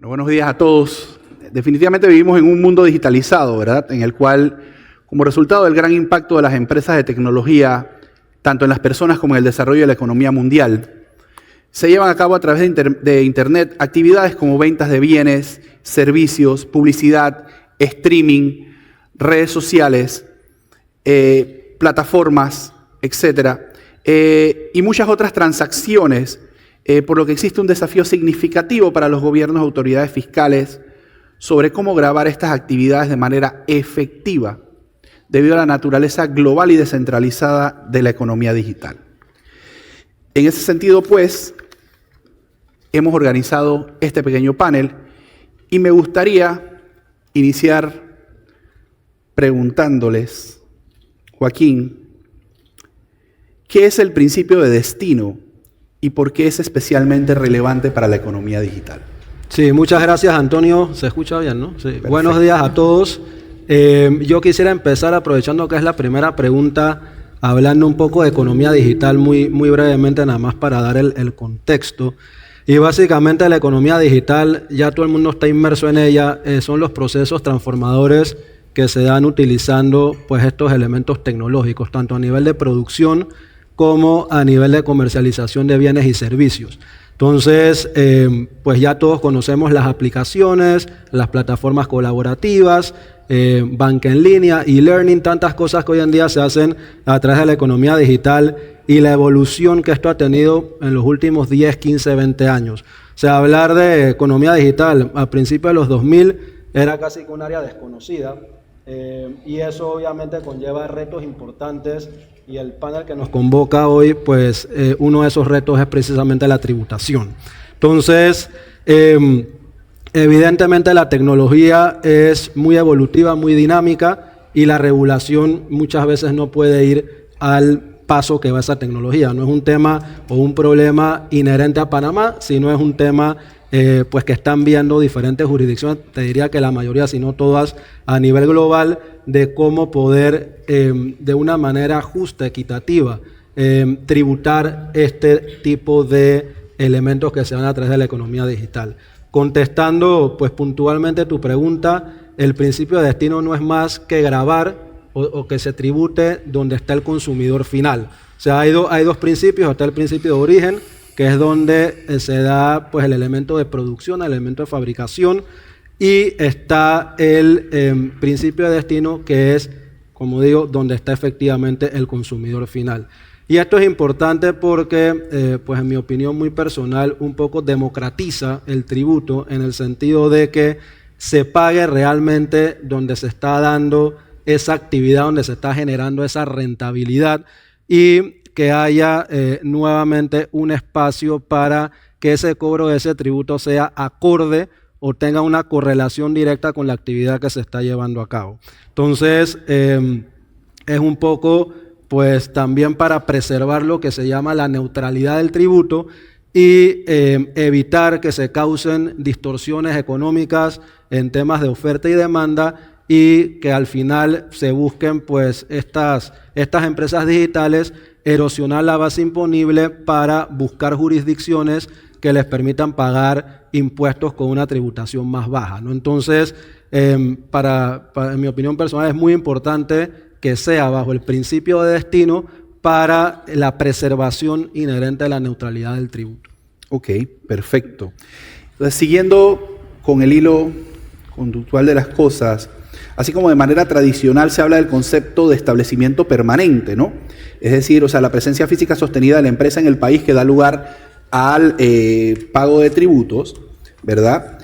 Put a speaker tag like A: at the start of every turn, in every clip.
A: Bueno, buenos días a todos. Definitivamente vivimos en un mundo digitalizado, ¿verdad? En el cual, como resultado del gran impacto de las empresas de tecnología, tanto en las personas como en el desarrollo de la economía mundial, se llevan a cabo a través de Internet actividades como ventas de bienes, servicios, publicidad, streaming, redes sociales, plataformas, etcétera, y muchas otras transacciones, por lo que existe un desafío significativo para los gobiernos y autoridades fiscales sobre cómo grabar estas actividades de manera efectiva, debido a la naturaleza global y descentralizada de la economía digital. En ese sentido, pues, hemos organizado este pequeño panel y me gustaría iniciar preguntándoles, Joaquín, ¿qué es el principio de destino y por qué es especialmente relevante para la economía digital?
B: Sí, muchas gracias, Antonio. Se escucha bien, ¿no? Sí. Buenos días a todos. Yo quisiera empezar aprovechando que es la primera pregunta, hablando un poco de economía digital muy brevemente, nada más para dar el contexto. Y básicamente la economía digital, ya todo el mundo está inmerso en ella, son los procesos transformadores que se dan utilizando pues estos elementos tecnológicos, tanto a nivel de producción como a nivel de comercialización de bienes y servicios. Entonces, pues ya todos conocemos las aplicaciones, las plataformas colaborativas, banca en línea, e-learning, tantas cosas que hoy en día se hacen a través de la economía digital y la evolución que esto ha tenido en los últimos 10, 15, 20 años. O sea, hablar de economía digital a principios de los 2000 era casi que un área desconocida, y eso obviamente conlleva retos importantes. Y el panel que nos convoca hoy, pues uno de esos retos es precisamente la tributación. Entonces, evidentemente la tecnología es muy evolutiva, muy dinámica y la regulación muchas veces no puede ir al paso que va esa tecnología. No es un tema o un problema inherente a Panamá, sino es un tema pues que están viendo diferentes jurisdicciones, te diría que la mayoría, si no todas, a nivel global, de cómo poder de una manera justa, equitativa, tributar este tipo de elementos que se dan a través de la economía digital. Contestando pues puntualmente tu pregunta, el principio de destino no es más que grabar o que se tribute donde está el consumidor final. O sea, hay dos principios. Está el principio de origen, que es donde se da pues el elemento de producción, el elemento de fabricación, y está el principio de destino, que es, como digo, donde está efectivamente el consumidor final. Y esto es importante porque, pues en mi opinión muy personal, un poco democratiza el tributo en el sentido de que se pague realmente donde se está dando esa actividad, donde se está generando esa rentabilidad, y que haya nuevamente un espacio para que ese cobro de ese tributo sea acorde o tenga una correlación directa con la actividad que se está llevando a cabo. Entonces, es un poco, pues también para preservar lo que se llama la neutralidad del tributo y evitar que se causen distorsiones económicas en temas de oferta y demanda, y que al final se busquen pues estas empresas digitales erosionar la base imponible para buscar jurisdicciones que les permitan pagar impuestos con una tributación más baja, ¿no? Entonces, en mi opinión personal, es muy importante que sea bajo el principio de destino para la preservación inherente de la neutralidad del tributo.
A: Ok, perfecto. Entonces, siguiendo con el hilo conductual de las cosas, así como de manera tradicional se habla del concepto de establecimiento permanente, ¿no? Es decir, o sea, la presencia física sostenida de la empresa en el país que da lugar al pago de tributos, ¿verdad?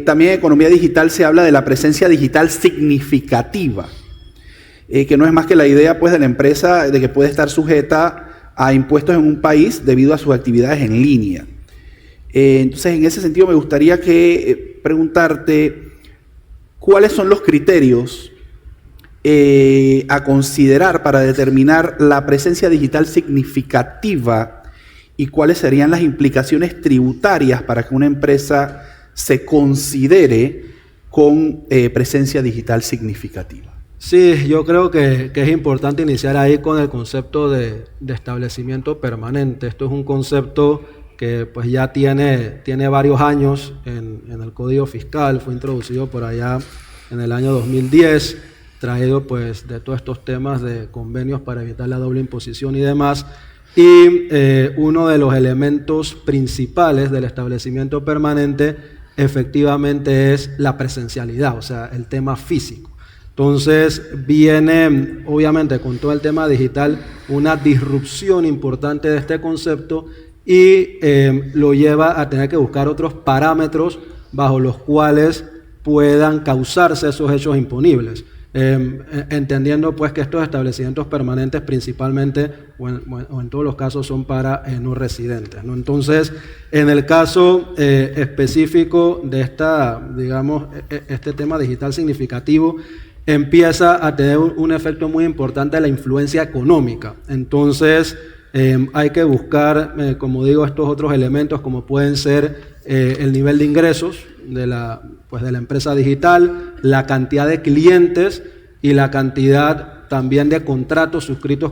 A: También en economía digital se habla de la presencia digital significativa, que no es más que la idea pues de la empresa de que puede estar sujeta a impuestos en un país debido a sus actividades en línea. Entonces, en ese sentido me gustaría preguntarte cuáles son los criterios a considerar para determinar la presencia digital significativa y cuáles serían las implicaciones tributarias para que una empresa se considere con presencia digital significativa.
B: Sí, yo creo que es importante iniciar ahí con el concepto de establecimiento permanente. Esto es un concepto que pues ya tiene varios años en el Código Fiscal, fue introducido por allá en el año 2010, traído pues de todos estos temas de convenios para evitar la doble imposición y demás. Y uno de los elementos principales del establecimiento permanente efectivamente es la presencialidad, o sea, el tema físico. Entonces viene, obviamente, con todo el tema digital, una disrupción importante de este concepto y lo lleva a tener que buscar otros parámetros bajo los cuales puedan causarse esos hechos imponibles. Entendiendo pues que estos establecimientos permanentes principalmente o en todos los casos son para no residentes, ¿no? Entonces, en el caso específico de este tema digital significativo, empieza a tener un efecto muy importante en la influencia económica. Entonces, hay que buscar, como digo, estos otros elementos como pueden ser el nivel de ingresos de la empresa digital, la cantidad de clientes y la cantidad también de contratos suscritos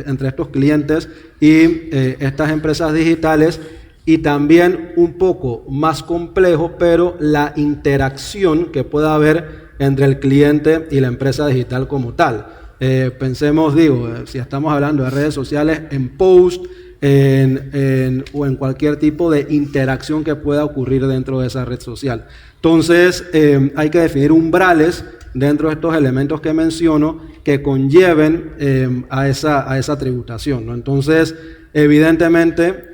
B: entre estos clientes y estas empresas digitales, y también un poco más complejo, pero la interacción que pueda haber entre el cliente y la empresa digital como tal. Pensemos, si estamos hablando de redes sociales, en post, o en cualquier tipo de interacción que pueda ocurrir dentro de esa red social. Entonces, hay que definir umbrales dentro de estos elementos que menciono que conlleven a esa tributación, ¿no? Entonces, evidentemente,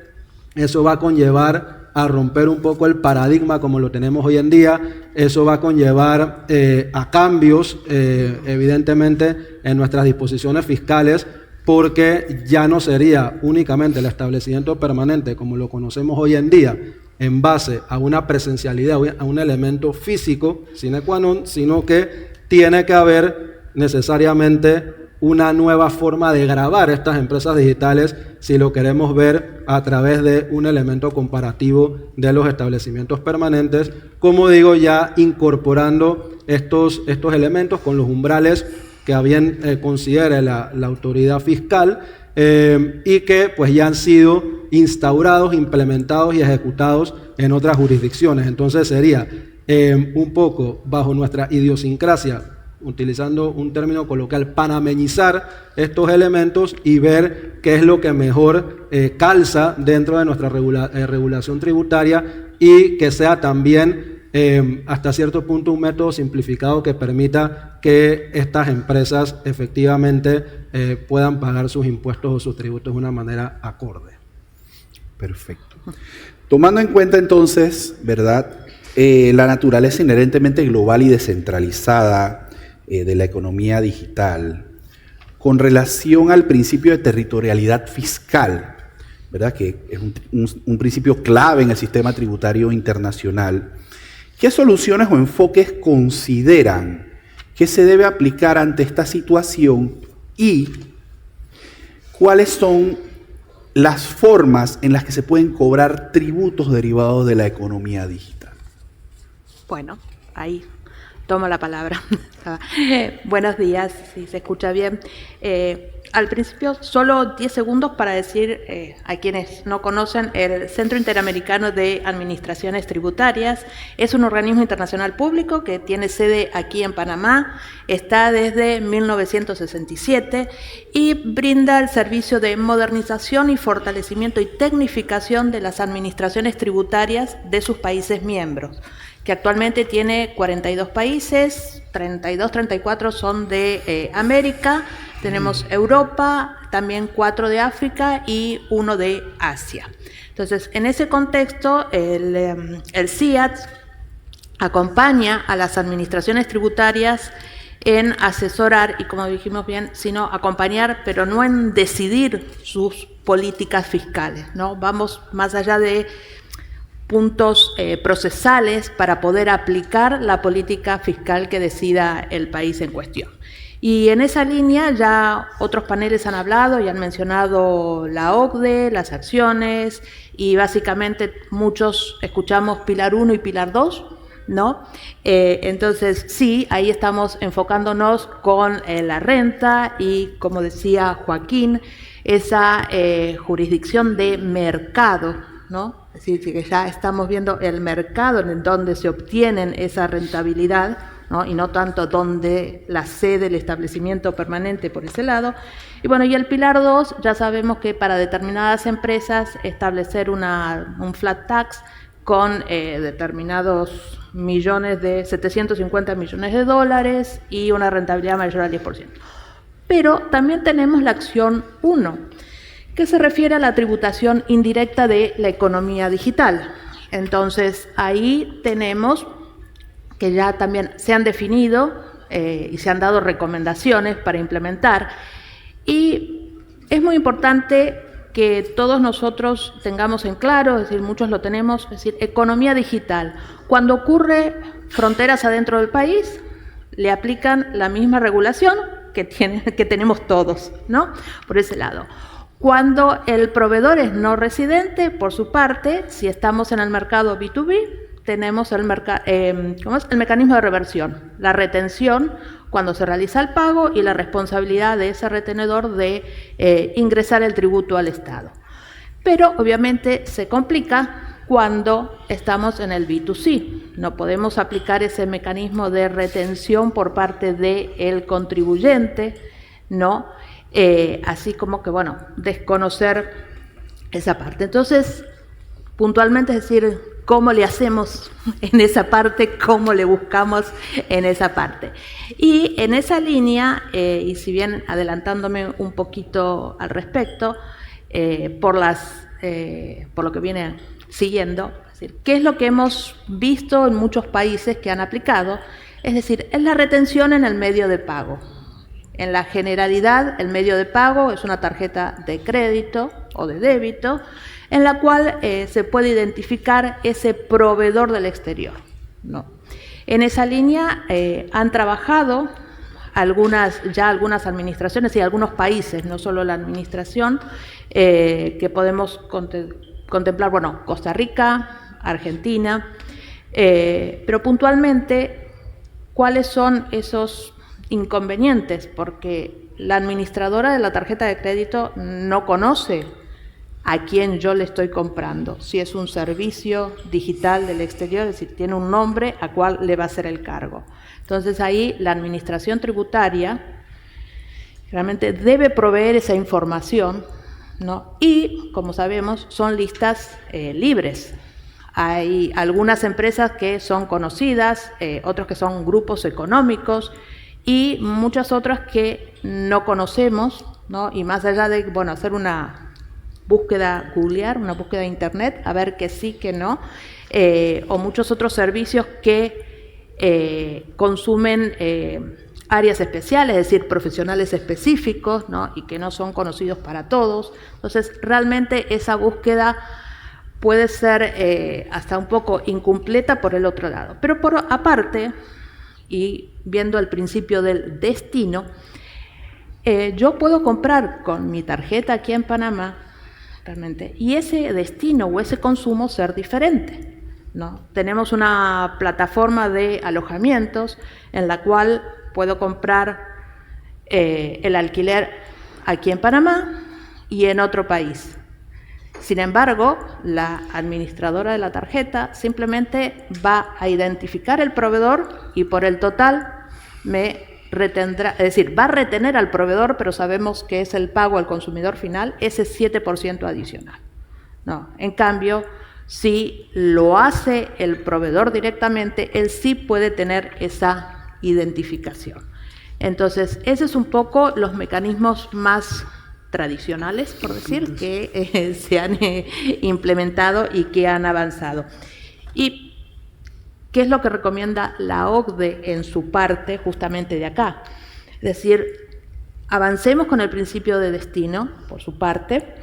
B: eso va a conllevar a romper un poco el paradigma como lo tenemos hoy en día. Eso va a conllevar a cambios, evidentemente, en nuestras disposiciones fiscales, porque ya no sería únicamente el establecimiento permanente como lo conocemos hoy en día, en base a una presencialidad, a un elemento físico sine qua non, sino que tiene que haber necesariamente una nueva forma de gravar estas empresas digitales si lo queremos ver a través de un elemento comparativo de los establecimientos permanentes, como digo, ya incorporando estos elementos con los umbrales que bien considere la autoridad fiscal y que pues ya han sido instaurados, implementados y ejecutados en otras jurisdicciones. Entonces sería un poco bajo nuestra idiosincrasia, utilizando un término coloquial, panameñizar estos elementos y ver qué es lo que mejor calza dentro de nuestra regulación tributaria y que sea también hasta cierto punto un método simplificado que permita que estas empresas efectivamente puedan pagar sus impuestos o sus tributos de una manera acorde.
A: Perfecto. Tomando en cuenta entonces, ¿verdad?, la naturaleza inherentemente global y descentralizada de la economía digital, con relación al principio de territorialidad fiscal, ¿verdad?, que es un principio clave en el sistema tributario internacional, ¿qué soluciones o enfoques consideran que se debe aplicar ante esta situación y cuáles son las formas en las que se pueden cobrar tributos derivados de la economía digital?
C: Bueno, ahí tomo la palabra. Buenos días, si se escucha bien. Al principio, solo 10 segundos para decir a quienes no conocen, el Centro Interamericano de Administraciones Tributarias es un organismo internacional público que tiene sede aquí en Panamá, está desde 1967 y brinda el servicio de modernización y fortalecimiento y tecnificación de las administraciones tributarias de sus países miembros, que actualmente tiene 42 países, 34 son de América, tenemos Europa, también 4 de África y 1 de Asia. Entonces, en ese contexto, el CIAT acompaña a las administraciones tributarias en asesorar y, como dijimos bien, sino acompañar, pero no en decidir sus políticas fiscales, ¿no? Vamos más allá de puntos procesales para poder aplicar la política fiscal que decida el país en cuestión. Y en esa línea ya otros paneles han hablado y han mencionado la OCDE, las acciones, y básicamente muchos escuchamos Pilar 1 y Pilar 2, ¿no? Entonces sí, ahí estamos enfocándonos con la renta y, como decía Joaquín, esa jurisdicción de mercado, ¿no? Es decir, que ya estamos viendo el mercado en donde se obtienen esa rentabilidad, ¿no? Y no tanto donde la sede del establecimiento permanente por ese lado. Y bueno, y el pilar 2, ya sabemos que para determinadas empresas establecer un flat tax con determinados millones 750 millones de dólares y una rentabilidad mayor al 10%. Pero también tenemos la acción 1, que se refiere a la tributación indirecta de la economía digital. Entonces, ahí tenemos que ya también se han definido y se han dado recomendaciones para implementar. Y es muy importante que todos nosotros tengamos en claro, es decir, muchos lo tenemos, es decir, economía digital. Cuando ocurre fronteras adentro del país, le aplican la misma regulación que tenemos todos, ¿no? Por ese lado. Cuando el proveedor es no residente, por su parte, si estamos en el mercado B2B, tenemos el mecanismo de reversión, la retención cuando se realiza el pago y la responsabilidad de ese retenedor de ingresar el tributo al Estado. Pero obviamente se complica cuando estamos en el B2C. No podemos aplicar ese mecanismo de retención por parte del contribuyente, ¿no? Así como que, bueno, desconocer esa parte. Entonces, puntualmente, es decir, cómo le hacemos en esa parte, cómo le buscamos en esa parte. Y en esa línea, y si bien adelantándome un poquito al respecto, por lo que viene siguiendo, es decir, ¿qué es lo que hemos visto en muchos países que han aplicado? Es decir, es la retención en el medio de pago. En la generalidad, el medio de pago es una tarjeta de crédito o de débito, en la cual se puede identificar ese proveedor del exterior, ¿no? En esa línea han trabajado algunas administraciones y algunos países, no solo la administración, que podemos contemplar, bueno, Costa Rica, Argentina, pero puntualmente, ¿cuáles son esos inconvenientes? Porque la administradora de la tarjeta de crédito no conoce a quién yo le estoy comprando, si es un servicio digital del exterior, es decir, tiene un nombre a cuál le va a hacer el cargo. Entonces ahí la administración tributaria realmente debe proveer esa información, ¿no? Y, como sabemos, son listas libres. Hay algunas empresas que son conocidas, otros que son grupos económicos y muchas otras que no conocemos, ¿no? Y más allá de, bueno, hacer una búsqueda, googlear, una búsqueda de internet, a ver que sí, que no, o muchos otros servicios que consumen áreas especiales, es decir, profesionales específicos, ¿no? Y que no son conocidos para todos. Entonces, realmente esa búsqueda puede ser hasta un poco incompleta por el otro lado. Pero por aparte, y viendo el principio del destino, yo puedo comprar con mi tarjeta aquí en Panamá, realmente, y ese destino o ese consumo ser diferente, ¿no? Tenemos una plataforma de alojamientos en la cual puedo comprar el alquiler aquí en Panamá y en otro país. Sin embargo, la administradora de la tarjeta simplemente va a identificar el proveedor y por el total me retendrá, es decir, va a retener al proveedor, pero sabemos que es el pago al consumidor final, ese 7% adicional. No, en cambio, si lo hace el proveedor directamente, él sí puede tener esa identificación. Entonces, ese es un poco los mecanismos más tradicionales, por decir, que se han implementado y que han avanzado. ¿Y qué es lo que recomienda la OCDE en su parte justamente de acá? Es decir, avancemos con el principio de destino, por su parte,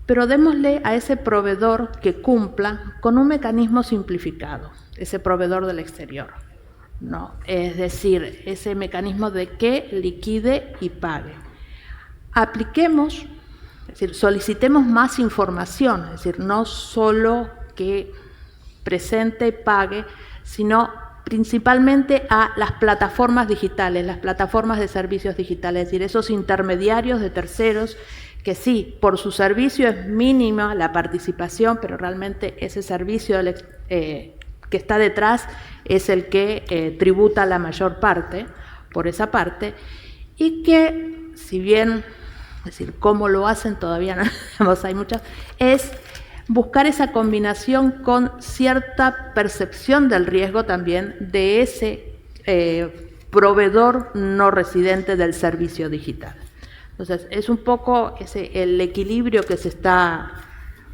C: pero démosle a ese proveedor que cumpla con un mecanismo simplificado, ese proveedor del exterior, ¿no? Es decir, ese mecanismo de que liquide y pague. Apliquemos, es decir, solicitemos más información, es decir, no solo que presente y pague, sino principalmente a las plataformas digitales, las plataformas de servicios digitales, es decir, esos intermediarios de terceros que sí, por su servicio es mínima la participación, pero realmente ese servicio que está detrás es el que tributa la mayor parte, por esa parte, y que, si bien, es decir, cómo lo hacen todavía no digamos, hay muchas, es buscar esa combinación con cierta percepción del riesgo también de ese proveedor no residente del servicio digital. Entonces, es un poco el equilibrio que se está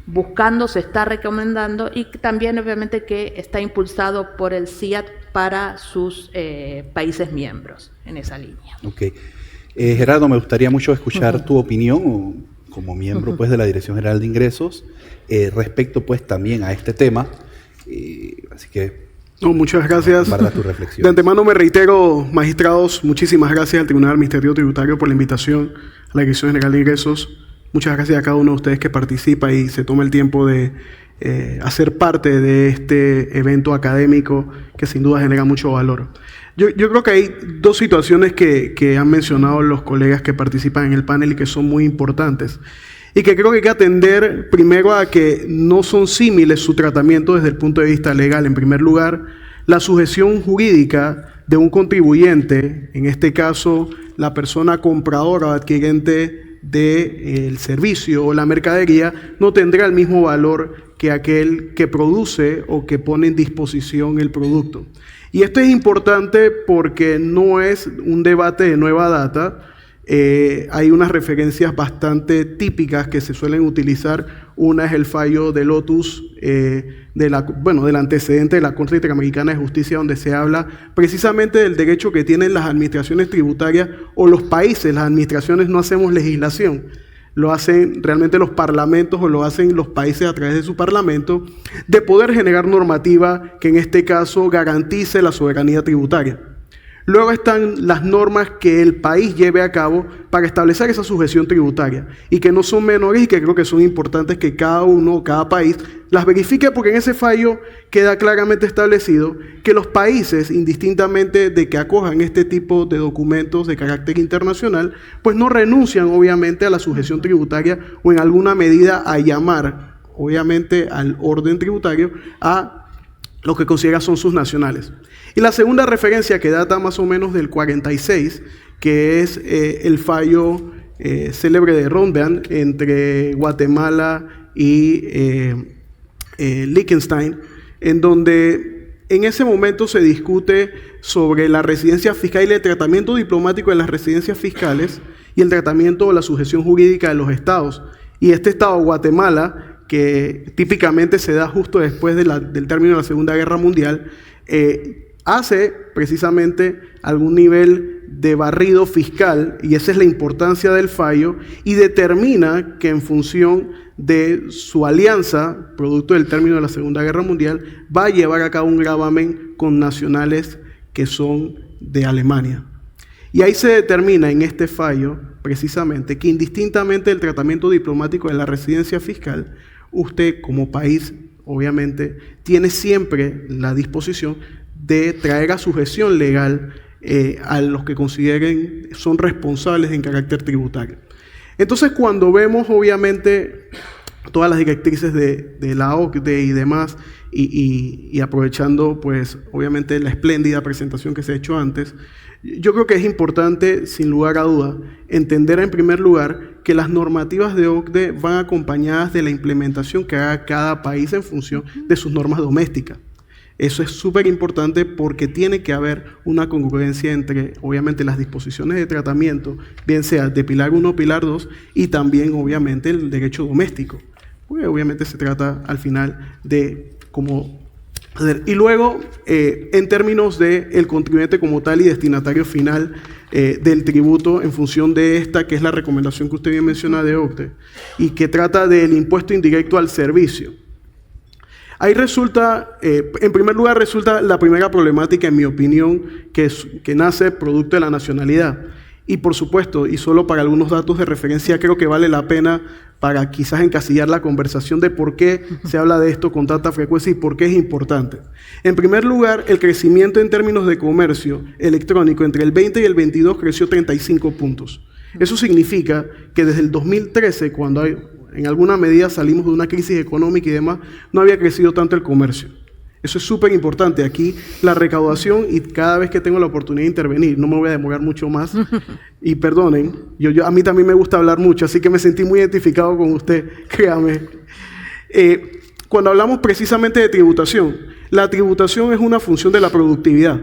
C: buscando, se está recomendando y también obviamente que está impulsado por el CIAT para sus países miembros en esa línea.
A: Ok. Gerardo, me gustaría mucho escuchar tu opinión como miembro pues, de la Dirección General de Ingresos respecto pues también a este tema. Así que...
D: No, muchas gracias.
A: Tu reflexión.
D: De antemano me reitero, magistrados, muchísimas gracias al Tribunal Administrativo Tributario por la invitación a la Dirección General de Ingresos. Muchas gracias a cada uno de ustedes que participa y se toma el tiempo de hacer parte de este evento académico que sin duda genera mucho valor. Yo creo que hay dos situaciones que han mencionado los colegas que participan en el panel y que son muy importantes. Y que creo que hay que atender primero a que no son símiles su tratamiento desde el punto de vista legal. En primer lugar, la sujeción jurídica de un contribuyente, en este caso la persona compradora o adquirente del servicio o la mercadería, no tendrá el mismo valor que aquel que produce o que pone en disposición el producto. Y esto es importante porque no es un debate de nueva data. Hay unas referencias bastante típicas que se suelen utilizar. Una es el fallo de Lotus, del antecedente de la Corte Interamericana de Justicia, donde se habla precisamente del derecho que tienen las administraciones tributarias o los países. Las administraciones no hacemos legislación, lo hacen realmente los parlamentos o lo hacen los países a través de su parlamento, de poder generar normativa que en este caso garantice la soberanía tributaria. Luego están las normas que el país lleve a cabo para establecer esa sujeción tributaria y que no son menores y que creo que son importantes que cada uno, cada país las verifique, porque en ese fallo queda claramente establecido que los países, indistintamente de que acojan este tipo de documentos de carácter internacional, pues no renuncian obviamente a la sujeción tributaria o en alguna medida a llamar obviamente al orden tributario a lo que considera son sus nacionales. Y la segunda referencia, que data más o menos del 46, que es el fallo célebre de Rondean entre Guatemala y Liechtenstein, en donde en ese momento se discute sobre la residencia fiscal y el tratamiento diplomático de las residencias fiscales y el tratamiento o la sujeción jurídica de los estados. Y este estado, Guatemala, que típicamente se da justo después del término de la Segunda Guerra Mundial, hace precisamente algún nivel de barrido fiscal, y esa es la importancia del fallo, y determina que en función de su alianza, producto del término de la Segunda Guerra Mundial, va a llevar a cabo un gravamen con nacionales que son de Alemania. Y ahí se determina en este fallo, precisamente, que indistintamente del tratamiento diplomático de la residencia fiscal, usted como país, obviamente, tiene siempre la disposición de traer a sujeción legal a los que consideren son responsables en carácter tributario. Entonces, cuando vemos, obviamente, todas las directrices de la OCDE y demás, y aprovechando, pues, obviamente, la espléndida presentación que se ha hecho antes, yo creo que es importante, sin lugar a duda, entender en primer lugar que las normativas de OCDE van acompañadas de la implementación que haga cada país en función de sus normas domésticas. Eso es súper importante porque tiene que haber una congruencia entre, obviamente, las disposiciones de tratamiento, bien sea de Pilar 1 o Pilar 2, y también, obviamente, el derecho doméstico. Porque obviamente se trata, al final, de cómo hacer. Y luego, en términos del contribuyente como tal y destinatario final del tributo, en función de esta, que es la recomendación que usted bien menciona de OCDE, y que trata del impuesto indirecto al servicio. Ahí resulta, en primer lugar, resulta la primera problemática, en mi opinión, que nace producto de la nacionalidad. Y por supuesto, y solo para algunos datos de referencia, creo que vale la pena para quizás encasillar la conversación de por qué se habla de esto con tanta frecuencia y por qué es importante. En primer lugar, el crecimiento en términos de comercio electrónico entre el 20 y el 22 creció 35 puntos. Eso significa que desde el 2013, cuando en alguna medida salimos de una crisis económica y demás, no había crecido tanto el comercio. Eso es súper importante. Aquí la recaudación, y cada vez que tengo la oportunidad de intervenir, no me voy a demorar mucho más, y perdonen, a mí también me gusta hablar mucho, así que me sentí muy identificado con usted, créame. Cuando hablamos precisamente de tributación, la tributación es una función de la productividad.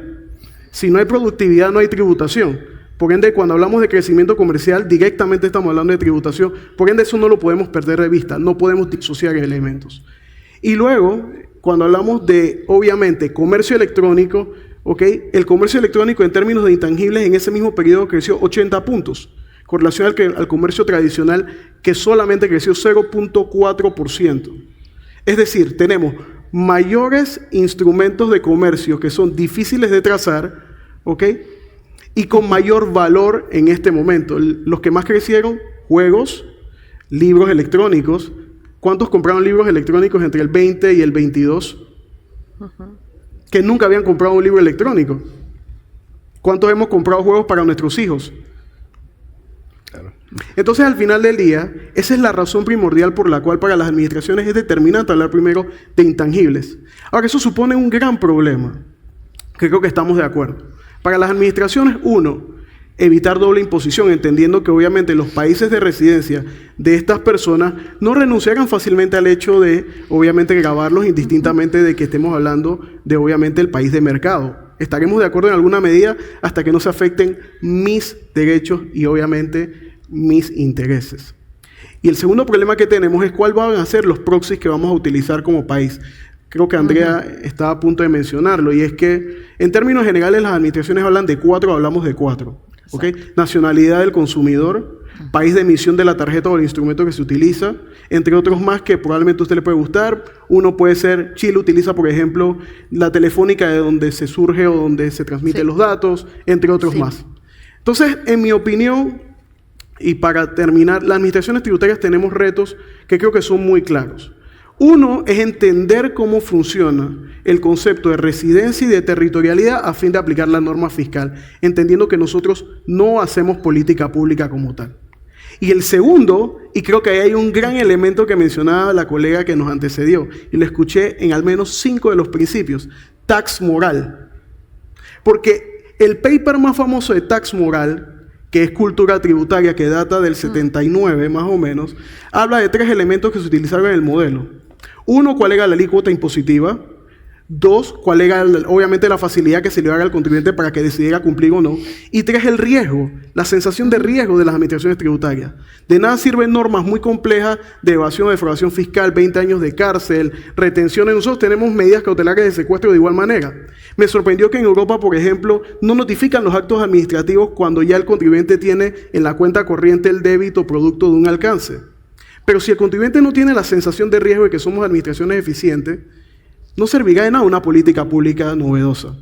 D: Si no hay productividad, no hay tributación. Por ende, cuando hablamos de crecimiento comercial, directamente estamos hablando de tributación. Por ende, eso no lo podemos perder de vista, no podemos disociar elementos. Y luego, cuando hablamos de, obviamente, comercio electrónico, ¿ok? El comercio electrónico en términos de intangibles en ese mismo periodo creció 80 puntos, con relación al comercio tradicional, que solamente creció 0.4%. Es decir, tenemos mayores instrumentos de comercio que son difíciles de trazar, ¿ok? Y con mayor valor en este momento. Los que más crecieron, juegos, libros electrónicos. ¿Cuántos compraron libros electrónicos entre el 20 y el 22? Que nunca habían comprado un libro electrónico. ¿Cuántos hemos comprado juegos para nuestros hijos? Claro. Entonces, al final del día, esa es la razón primordial por la cual para las administraciones es determinante hablar primero de intangibles. Ahora, eso supone un gran problema, que creo que estamos de acuerdo. Para las administraciones, evitar doble imposición, entendiendo que obviamente los países de residencia de estas personas no renunciaran fácilmente al hecho de, obviamente, gravarlos indistintamente de que estemos hablando de, obviamente, el país de mercado. Estaremos de acuerdo en alguna medida hasta que no se afecten mis derechos y, obviamente, mis intereses. Y el segundo problema que tenemos es cuál van a ser los proxies que vamos a utilizar como país. Creo que Andrea estaba a punto de mencionarlo, y es que en términos generales las administraciones hablan de 4, hablamos de 4. ¿Okay? Nacionalidad del consumidor, país de emisión de la tarjeta o el instrumento que se utiliza, entre otros más que probablemente a usted le puede gustar. Uno puede ser, Chile utiliza, por ejemplo, la telefónica de donde se surge o donde se transmiten los datos, entre otros más. Entonces, en mi opinión, y para terminar, las administraciones tributarias tenemos retos que creo que son muy claros. Uno es entender cómo funciona el concepto de residencia y de territorialidad a fin de aplicar la norma fiscal, entendiendo que nosotros no hacemos política pública como tal. Y el segundo, y creo que ahí hay un gran elemento que mencionaba la colega que nos antecedió, y lo escuché en al menos 5 de los principios, tax moral. Porque el paper más famoso de tax moral, que es cultura tributaria, que data del 79 más o menos, habla de 3 elementos que se utilizaron en el modelo. 1, cuál era la alícuota impositiva. 2, cuál era obviamente la facilidad que se le haga al contribuyente para que decidiera cumplir o no. Y 3, el riesgo, la sensación de riesgo de las administraciones tributarias. De nada sirven normas muy complejas de evasión o defraudación fiscal, 20 años de cárcel, retenciones. Nosotros tenemos medidas cautelares de secuestro de igual manera. Me sorprendió que en Europa, por ejemplo, no notifican los actos administrativos cuando ya el contribuyente tiene en la cuenta corriente el débito producto de un alcance. Pero si el contribuyente no tiene la sensación de riesgo de que somos administraciones eficientes, no servirá de nada una política pública novedosa.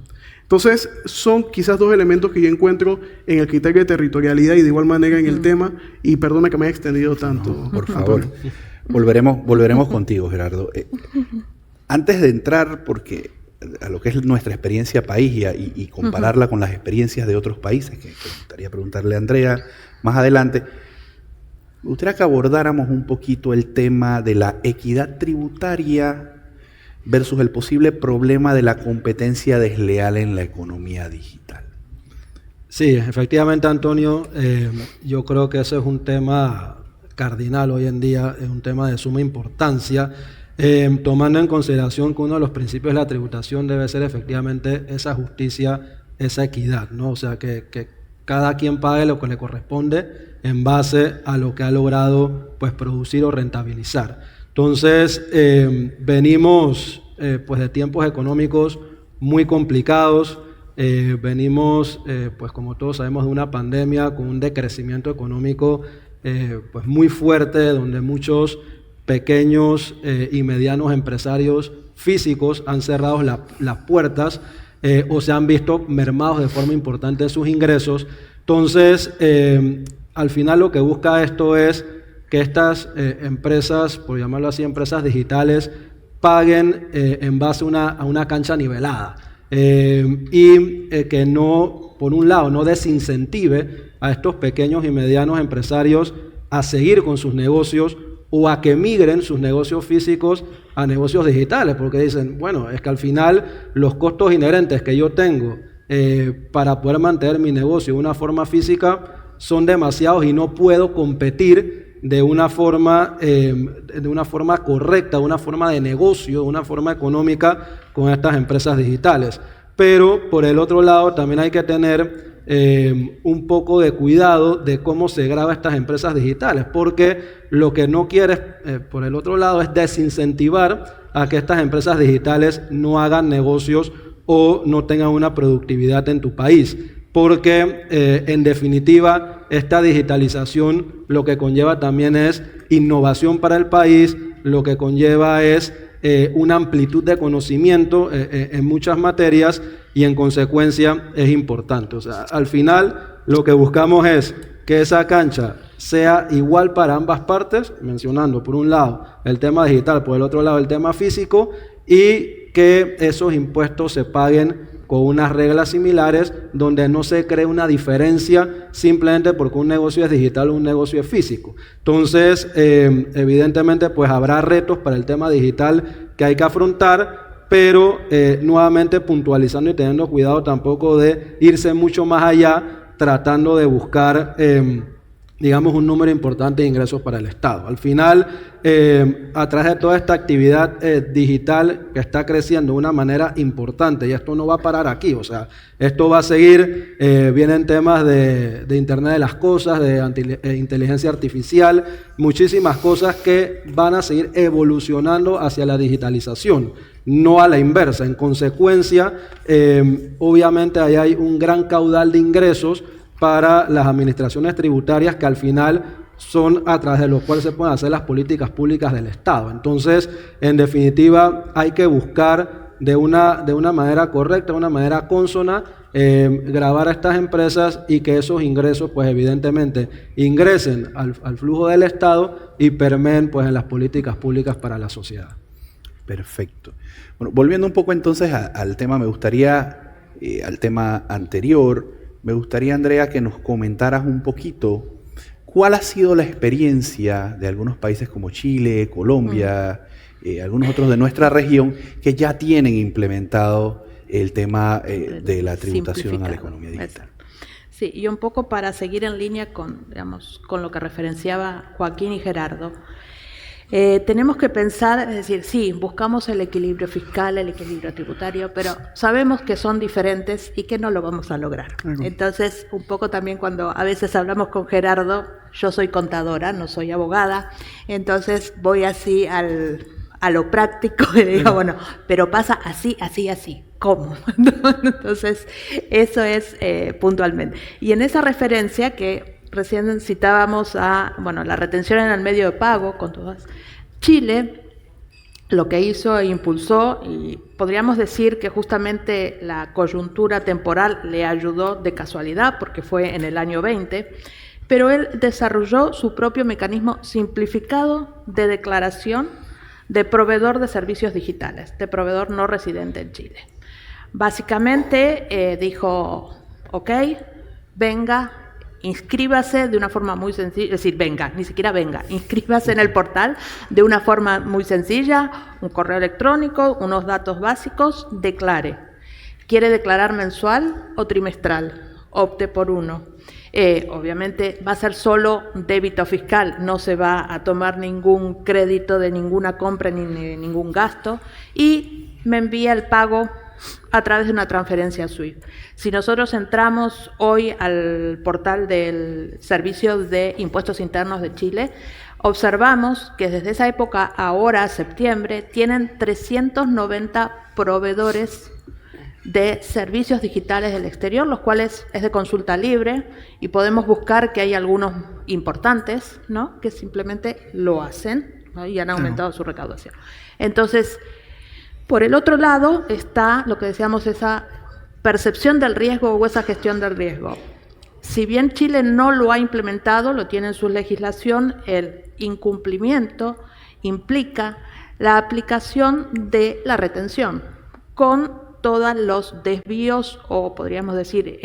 D: Entonces, son quizás 2 elementos que yo encuentro en el criterio de territorialidad y de igual manera en el tema, y perdona que me haya extendido tanto.
A: No, por favor. Volveremos contigo, Gerardo. Antes de entrar, porque a lo que es nuestra experiencia país y compararla con las experiencias de otros países, que me gustaría preguntarle a Andrea más adelante, me gustaría que abordáramos un poquito el tema de la equidad tributaria versus el posible problema de la competencia desleal en la economía digital.
B: Sí, efectivamente, Antonio, yo creo que ese es un tema cardinal hoy en día, es un tema de suma importancia, tomando en consideración que uno de los principios de la tributación debe ser efectivamente esa justicia, esa equidad, ¿no? O sea, que cada quien pague lo que le corresponde en base a lo que ha logrado pues, producir o rentabilizar. Entonces, venimos pues, de tiempos económicos muy complicados, venimos, pues como todos sabemos, de una pandemia con un decrecimiento económico pues, muy fuerte, donde muchos pequeños y medianos empresarios físicos han cerrado las puertas o se han visto mermados de forma importante sus ingresos. Entonces, al final lo que busca esto es que estas empresas, por llamarlo así, empresas digitales, paguen en base a una cancha nivelada. Que no, por un lado, no desincentive a estos pequeños y medianos empresarios a seguir con sus negocios o a que migren sus negocios físicos a negocios digitales, porque dicen, bueno, es que al final los costos inherentes que yo tengo para poder mantener mi negocio de una forma física son demasiados y no puedo competir de una forma correcta, de una forma de negocio, de una forma económica con estas empresas digitales. Pero por el otro lado también hay que tener un poco de cuidado de cómo se graba estas empresas digitales, porque lo que no quieres, por el otro lado, es desincentivar a que estas empresas digitales no hagan negocios o no tengan una productividad en tu país, porque en definitiva esta digitalización lo que conlleva también es innovación para el país, lo que conlleva es una amplitud de conocimiento en muchas materias y en consecuencia es importante. O sea, al final lo que buscamos es que esa cancha sea igual para ambas partes, mencionando por un lado el tema digital, por el otro lado el tema físico, y que esos impuestos se paguen con unas reglas similares donde no se cree una diferencia simplemente porque un negocio es digital o un negocio es físico. Entonces, evidentemente, pues habrá retos para el tema digital que hay que afrontar, pero nuevamente puntualizando y teniendo cuidado tampoco de irse mucho más allá, tratando de buscar digamos, un número importante de ingresos para el Estado. Al final, a través de toda esta actividad digital que está creciendo de una manera importante, y esto no va a parar aquí, o sea, esto va a seguir, vienen temas de Internet de las Cosas, de inteligencia artificial, muchísimas cosas que van a seguir evolucionando hacia la digitalización, no a la inversa. En consecuencia, obviamente ahí hay un gran caudal de ingresos para las administraciones tributarias que al final son a través de los cuales se pueden hacer las políticas públicas del Estado. Entonces, en definitiva, hay que buscar de una manera correcta, de una manera consona, gravar a estas empresas y que esos ingresos, pues evidentemente, ingresen al flujo del Estado y permeen pues en las políticas públicas para la sociedad.
A: Perfecto. Bueno, volviendo un poco entonces al tema, me gustaría, al tema anterior, me gustaría, Andrea, que nos comentaras un poquito cuál ha sido la experiencia de algunos países como Chile, Colombia, algunos otros de nuestra región que ya tienen implementado el tema de la tributación a la economía digital.
C: Sí, y un poco para seguir en línea con, digamos, con lo que referenciaba Joaquín y Gerardo. Tenemos que pensar, es decir, sí, buscamos el equilibrio fiscal, el equilibrio tributario, pero sabemos que son diferentes y que no lo vamos a lograr. Entonces, un poco también cuando a veces hablamos con Gerardo, yo soy contadora, no soy abogada, entonces voy así a lo práctico y digo, bueno, pero pasa así, así, así. ¿Cómo? Entonces, eso es puntualmente. Y en esa referencia que recién citábamos la retención en el medio de pago con todas. Chile lo que hizo e impulsó, y podríamos decir que justamente la coyuntura temporal le ayudó de casualidad porque fue en el año 20, pero él desarrolló su propio mecanismo simplificado de declaración de proveedor de servicios digitales, de proveedor no residente en Chile. Básicamente dijo, ok, venga, inscríbase de una forma muy sencilla, es decir, venga, ni siquiera venga, inscríbase en el portal de una forma muy sencilla, un correo electrónico, unos datos básicos, declare. ¿Quiere declarar mensual o trimestral? Opte por uno. Obviamente va a ser solo débito fiscal, no se va a tomar ningún crédito de ninguna compra ni ningún gasto, y me envía el pago a través de una transferencia SWIFT. Si nosotros entramos hoy al portal del Servicio de Impuestos Internos de Chile, observamos que desde esa época, ahora, septiembre, tienen 390 proveedores de servicios digitales del exterior, los cuales es de consulta libre, y podemos buscar que hay algunos importantes, ¿no?, que simplemente lo hacen, ¿no?, y han aumentado su recaudación. Entonces, por el otro lado está lo que decíamos, esa percepción del riesgo o esa gestión del riesgo. Si bien Chile no lo ha implementado, lo tiene en su legislación, el incumplimiento implica la aplicación de la retención con todos los desvíos o podríamos decir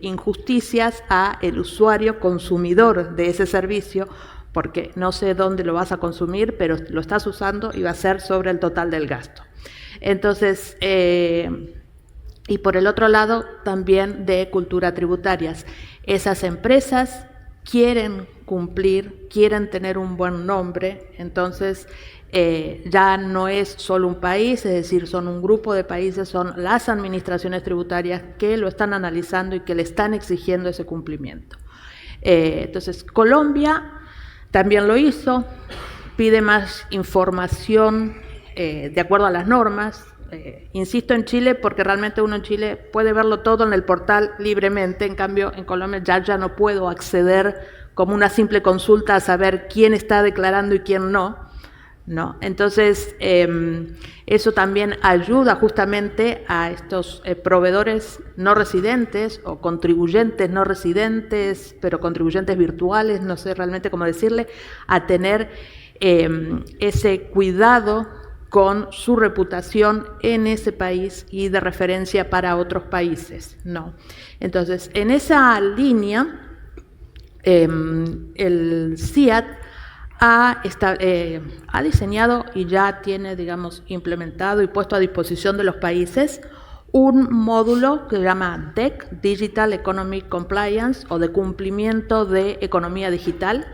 C: injusticias a el usuario consumidor de ese servicio, porque no sé dónde lo vas a consumir, pero lo estás usando y va a ser sobre el total del gasto. Entonces, y por el otro lado, también de cultura tributarias. Esas empresas quieren cumplir, quieren tener un buen nombre, entonces ya no es solo un país, es decir, son un grupo de países, son las administraciones tributarias que lo están analizando y que le están exigiendo ese cumplimiento. Entonces, Colombia también lo hizo, pide más información de acuerdo a las normas. Insisto en Chile porque realmente uno en Chile puede verlo todo en el portal libremente, en cambio en Colombia ya no puedo acceder como una simple consulta a saber quién está declarando y quién no. Entonces eso también ayuda justamente a estos proveedores no residentes o contribuyentes no residentes, pero contribuyentes virtuales, no sé realmente cómo decirle, a tener ese cuidado con su reputación en ese país y de referencia para otros países. Entonces, en esa línea, el CIAT ha diseñado y ya tiene, digamos, implementado y puesto a disposición de los países un módulo que se llama DEC, Digital Economic Compliance, o de cumplimiento de economía digital,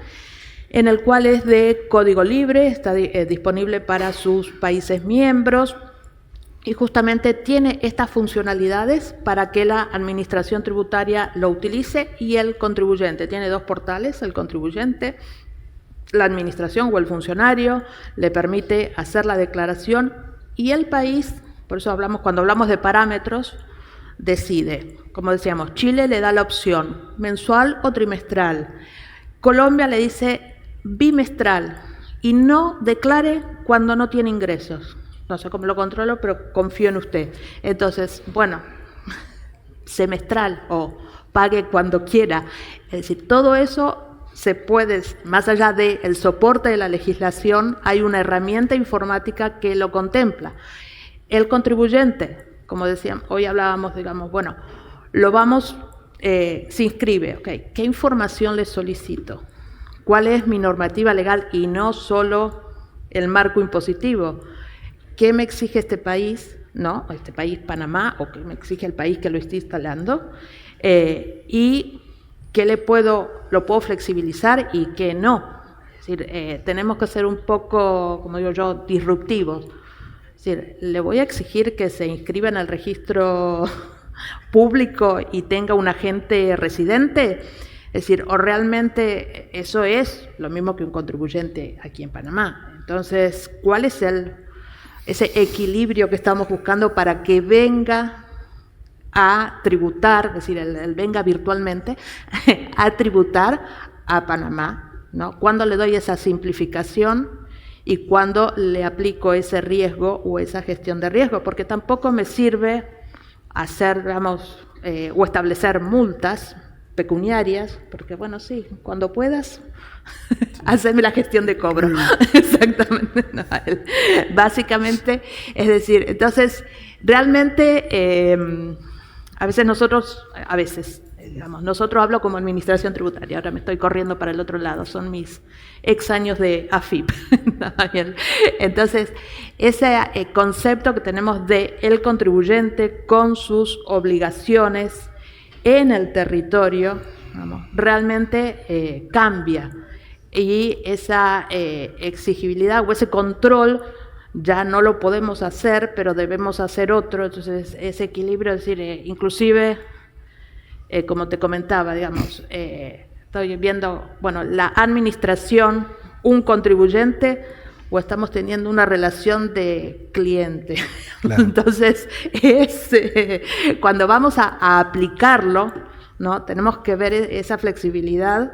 C: en el cual es de código libre, está disponible para sus países miembros y justamente tiene estas funcionalidades para que la administración tributaria lo utilice y el contribuyente. Tiene dos portales, el contribuyente, la administración o el funcionario, le permite hacer la declaración y el país, por eso cuando hablamos de parámetros, decide. Como decíamos, Chile le da la opción mensual o trimestral. Colombia le dice bimestral y no declare cuando no tiene ingresos. No sé cómo lo controlo, pero confío en usted. Entonces, bueno, semestral o pague cuando quiera. Es decir, todo eso se puede, más allá del soporte de la legislación, hay una herramienta informática que lo contempla. El contribuyente, como decíamos, hoy hablábamos, digamos, bueno, se inscribe, okay, ¿qué información le solicito? ¿Cuál es mi normativa legal y no solo el marco impositivo? ¿Qué me exige este país, este país Panamá, o qué me exige el país que lo esté instalando? Y qué lo puedo flexibilizar y qué no. Es decir, tenemos que ser un poco, como digo yo, disruptivos. Es decir, le voy a exigir que se inscriba en el registro público y tenga un agente residente. Es decir, o realmente eso es lo mismo que un contribuyente aquí en Panamá. Entonces, ¿cuál es ese equilibrio que estamos buscando para que venga a tributar, es decir, él venga virtualmente a tributar a Panamá, ¿Cuándo le doy esa simplificación y cuándo le aplico ese riesgo o esa gestión de riesgo? Porque tampoco me sirve hacer, o establecer multas pecuniarias, porque bueno, sí, cuando puedas, haceme la gestión de cobro. Exactamente. Básicamente, es decir, entonces, realmente, nosotros hablo como administración tributaria, ahora me estoy corriendo para el otro lado, son mis años de AFIP. Entonces, ese concepto que tenemos de el contribuyente con sus obligaciones en el territorio, realmente cambia y esa exigibilidad o ese control ya no lo podemos hacer, pero debemos hacer otro. Entonces ese equilibrio, es decir, inclusive, como te comentaba, estoy viendo, la administración, un contribuyente, o estamos teniendo una relación de cliente. Claro. Entonces, cuando vamos a aplicarlo, tenemos que ver esa flexibilidad,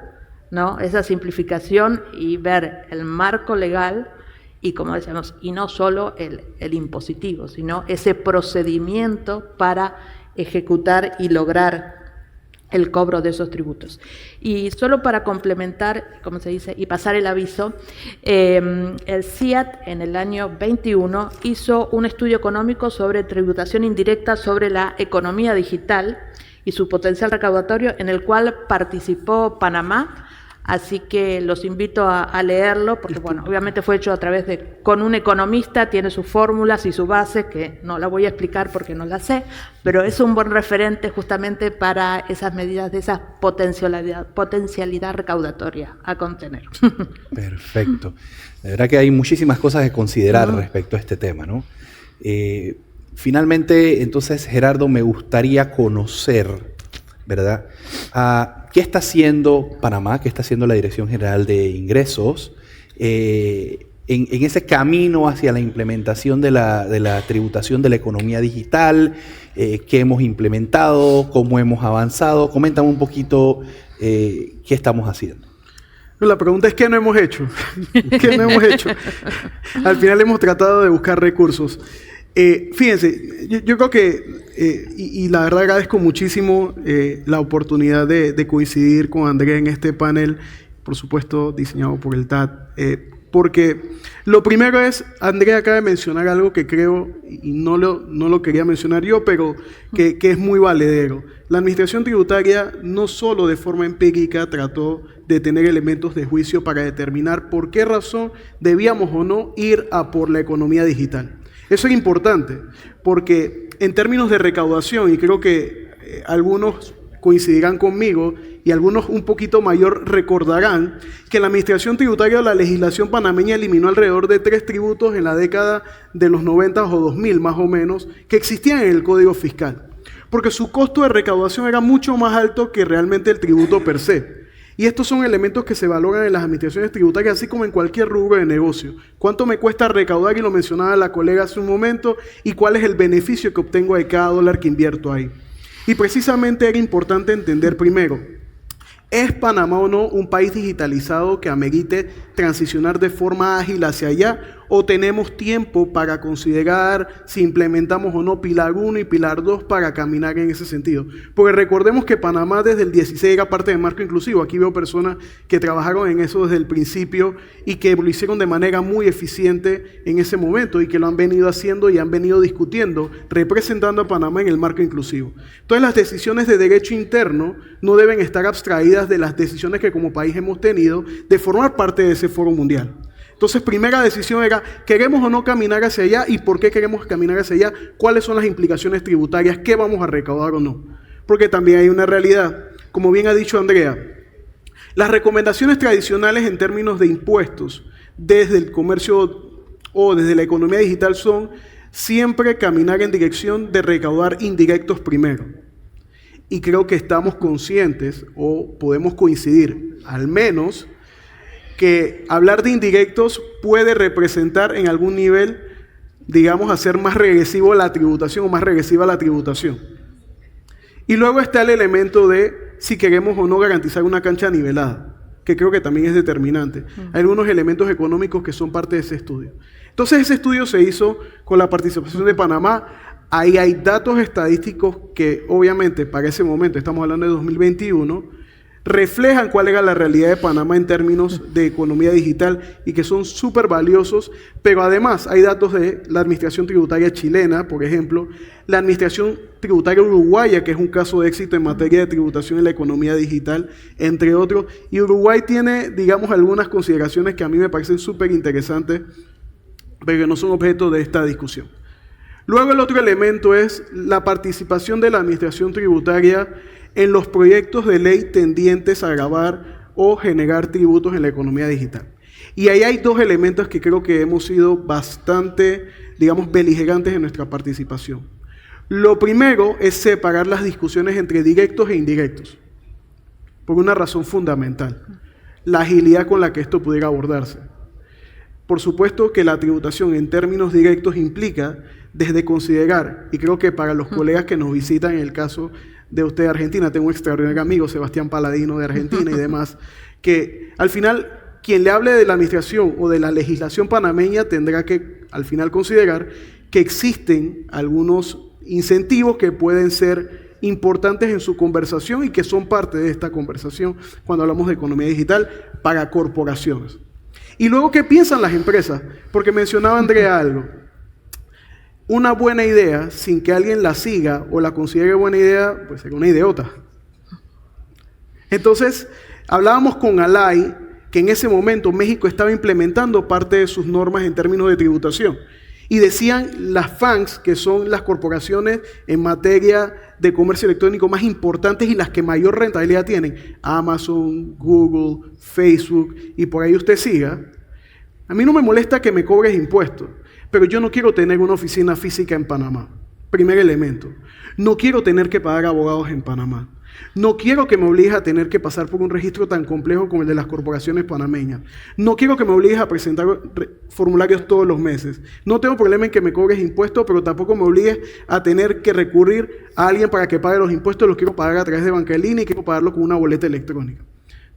C: esa simplificación y ver el marco legal y, como decíamos, y no solo el impositivo, sino ese procedimiento para ejecutar y lograr el cobro de esos tributos. Y solo para complementar, como se dice, y pasar el aviso, el CIAT en el año 21 hizo un estudio económico sobre tributación indirecta sobre la economía digital y su potencial recaudatorio, en el cual participó Panamá. Así que los invito a leerlo, porque bueno, obviamente fue hecho con un economista, tiene sus fórmulas y sus bases, que no la voy a explicar porque no las sé, pero es un buen referente justamente para esas medidas de esa potencialidad recaudatoria a contener.
A: Perfecto. La verdad que hay muchísimas cosas que considerar respecto a este tema, ¿no? Finalmente, entonces, Gerardo, me gustaría conocer, ¿verdad? ¿Qué está haciendo Panamá? ¿Qué está haciendo la Dirección General de Ingresos en ese camino hacia la implementación de la tributación de la economía digital? ¿Qué hemos implementado? ¿Cómo hemos avanzado? Coméntame un poquito qué estamos haciendo.
D: La pregunta es ¿qué no hemos hecho? ¿Qué no hemos hecho? Al final hemos tratado de buscar recursos. Fíjense, yo creo que, y la verdad agradezco muchísimo la oportunidad de coincidir con Andrea en este panel, por supuesto diseñado por el TAT, porque lo primero es, Andrea acaba de mencionar algo que creo, y no lo quería mencionar yo, pero que es muy valedero. La administración tributaria no solo de forma empírica trató de tener elementos de juicio para determinar por qué razón debíamos o no ir a por la economía digital. Eso es importante, porque en términos de recaudación, y creo que algunos coincidirán conmigo, y algunos un poquito mayor recordarán, que la administración tributaria de la legislación panameña eliminó alrededor de 3 tributos en la década de los 90 o 2000 más o menos, que existían en el Código Fiscal, porque su costo de recaudación era mucho más alto que realmente el tributo per se. Y estos son elementos que se valoran en las administraciones tributarias, así como en cualquier rubro de negocio. ¿Cuánto me cuesta recaudar? Y lo mencionaba la colega hace un momento. ¿Y cuál es el beneficio que obtengo de cada dólar que invierto ahí? Y precisamente era importante entender primero, ¿es Panamá o no un país digitalizado que amerite transicionar de forma ágil hacia allá? ¿O tenemos tiempo para considerar si implementamos o no Pilar 1 y Pilar 2 para caminar en ese sentido? Porque recordemos que Panamá desde el 16 era parte del marco inclusivo. Aquí veo personas que trabajaron en eso desde el principio y que lo hicieron de manera muy eficiente en ese momento y que lo han venido haciendo y han venido discutiendo, representando a Panamá en el marco inclusivo. Entonces las decisiones de derecho interno no deben estar abstraídas de las decisiones que como país hemos tenido de formar parte de ese foro mundial. Entonces, primera decisión era, ¿queremos o no caminar hacia allá? ¿Y por qué queremos caminar hacia allá? ¿Cuáles son las implicaciones tributarias? ¿Qué vamos a recaudar o no? Porque también hay una realidad, como bien ha dicho Andrea, las recomendaciones tradicionales en términos de impuestos desde el comercio o desde la economía digital son siempre caminar en dirección de recaudar indirectos primero. Y creo que estamos conscientes o podemos coincidir, al menos, que hablar de indirectos puede representar en algún nivel, digamos, hacer más regresivo la tributación o más regresiva la tributación. Y luego está el elemento de si queremos o no garantizar una cancha nivelada, que creo que también es determinante. Hay algunos elementos económicos que son parte de ese estudio. Entonces ese estudio se hizo con la participación de Panamá. Ahí hay datos estadísticos que obviamente para ese momento, estamos hablando de 2021, reflejan cuál era la realidad de Panamá en términos de economía digital y que son súper valiosos, pero además hay datos de la administración tributaria chilena, por ejemplo, la administración tributaria uruguaya, que es un caso de éxito en materia de tributación en la economía digital, entre otros, y Uruguay tiene, digamos, algunas consideraciones que a mí me parecen súper interesantes, pero que no son objeto de esta discusión. Luego el otro elemento es la participación de la administración tributaria en los proyectos de ley tendientes a gravar o generar tributos en la economía digital. Y ahí hay 2 elementos que creo que hemos sido bastante, digamos, beligerantes en nuestra participación. Lo primero es separar las discusiones entre directos e indirectos, por una razón fundamental, la agilidad con la que esto pudiera abordarse. Por supuesto que la tributación en términos directos implica desde considerar, y creo que para los colegas que nos visitan en el caso de usted de Argentina, tengo un extraordinario amigo, Sebastián Paladino de Argentina y demás, que al final quien le hable de la administración o de la legislación panameña tendrá que al final considerar que existen algunos incentivos que pueden ser importantes en su conversación y que son parte de esta conversación cuando hablamos de economía digital para corporaciones. Y luego, ¿qué piensan las empresas? Porque mencionaba Andrea algo. Una buena idea, sin que alguien la siga o la considere buena idea, pues es una idiota. Entonces, hablábamos con Alay, que en ese momento México estaba implementando parte de sus normas en términos de tributación. Y decían las FANGs, que son las corporaciones en materia de comercio electrónico más importantes y las que mayor rentabilidad tienen, Amazon, Google, Facebook, y por ahí usted siga. A mí no me molesta que me cobres impuestos, pero yo no quiero tener una oficina física en Panamá. Primer elemento. No quiero tener que pagar abogados en Panamá. No quiero que me obligues a tener que pasar por un registro tan complejo como el de las corporaciones panameñas. No quiero que me obligues a presentar formularios todos los meses. No tengo problema en que me cobres impuestos, pero tampoco me obligues a tener que recurrir a alguien para que pague los impuestos. Los quiero pagar a través de banca en línea y quiero pagarlo con una boleta electrónica.